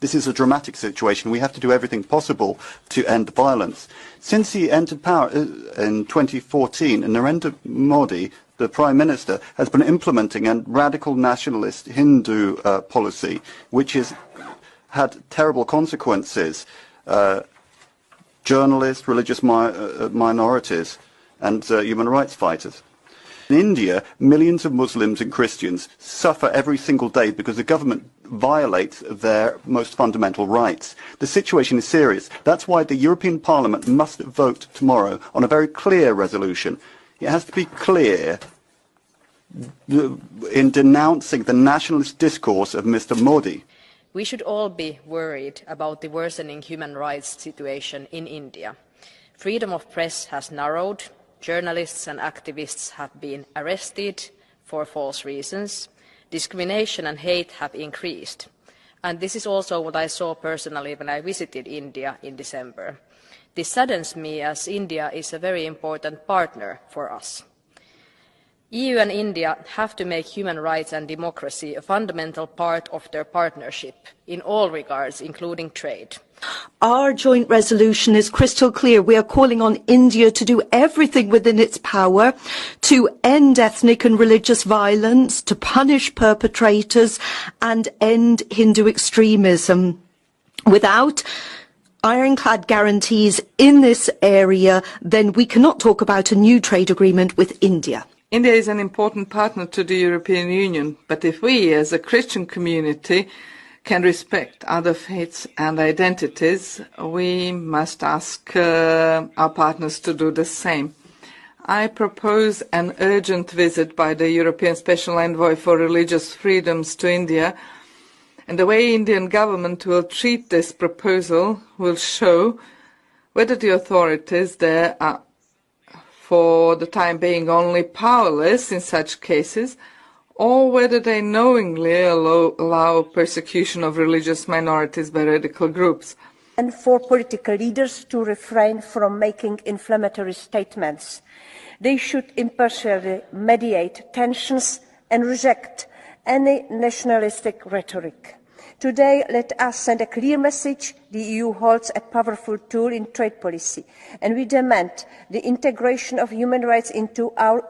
This is a dramatic situation. We have to do everything possible to end violence. Since he entered power in 2014, Narendra Modi, the Prime Minister, has been implementing a radical nationalist Hindu policy, which has had terrible consequences. Journalists, religious minorities, and human rights fighters. In India, millions of Muslims and Christians suffer every single day because the government violates their most fundamental rights. The situation is serious. That's why the European Parliament must vote tomorrow on a very clear resolution. It has to be clear in denouncing the nationalist discourse of Mr. Modi. We should all be worried about the worsening human rights situation in India. Freedom of press has narrowed. Journalists and activists have been arrested for false reasons. Discrimination and hate have increased. And this is also what I saw personally when I visited India in December. This saddens me, as India is a very important partner for us. EU and India have to make human rights and democracy a fundamental part of their partnership in all regards, including trade. Our joint resolution is crystal clear. We are calling on India to do everything within its power to end ethnic and religious violence, to punish perpetrators and end Hindu extremism. Without ironclad guarantees in this area, then we cannot talk about a new trade agreement with India. India is an important partner to the European Union, but if we as a Christian community can respect other faiths and identities, we must ask our partners to do the same. I propose an urgent visit by the European Special Envoy for Religious Freedoms to India, and the way Indian government will treat this proposal will show whether the authorities there are, for the time being, only powerless in such cases, or whether they knowingly allow persecution of religious minorities by radical groups. And for political leaders to refrain from making inflammatory statements. They should impartially mediate tensions and reject any nationalistic rhetoric. Today, let us send a clear message. The EU holds a powerful tool in trade policy, and we demand the integration of human rights into our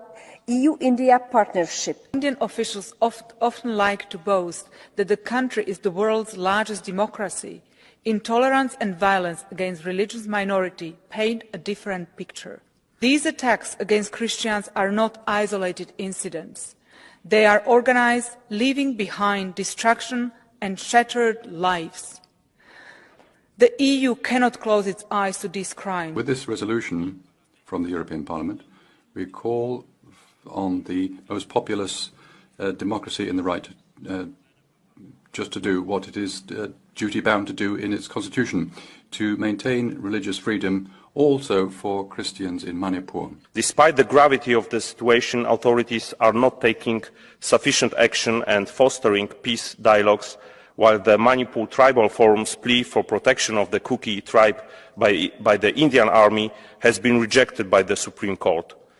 EU-India partnership. Indian officials often like to boast that the country is the world's largest democracy. Intolerance and violence against religious minorities paint a different picture. These attacks against Christians are not isolated incidents. They are organized, leaving behind destruction and shattered lives. The EU cannot close its eyes to this crime. With this resolution from the European Parliament, we call on the most populous democracy in the right just to do what it is duty-bound to do in its constitution, to maintain religious freedom also for Christians in Manipur. Despite the gravity of the situation, authorities are not taking sufficient action and fostering peace dialogues, while the Manipur Tribal Forum's plea for protection of the Kuki tribe by the Indian Army has been rejected by the Supreme Court.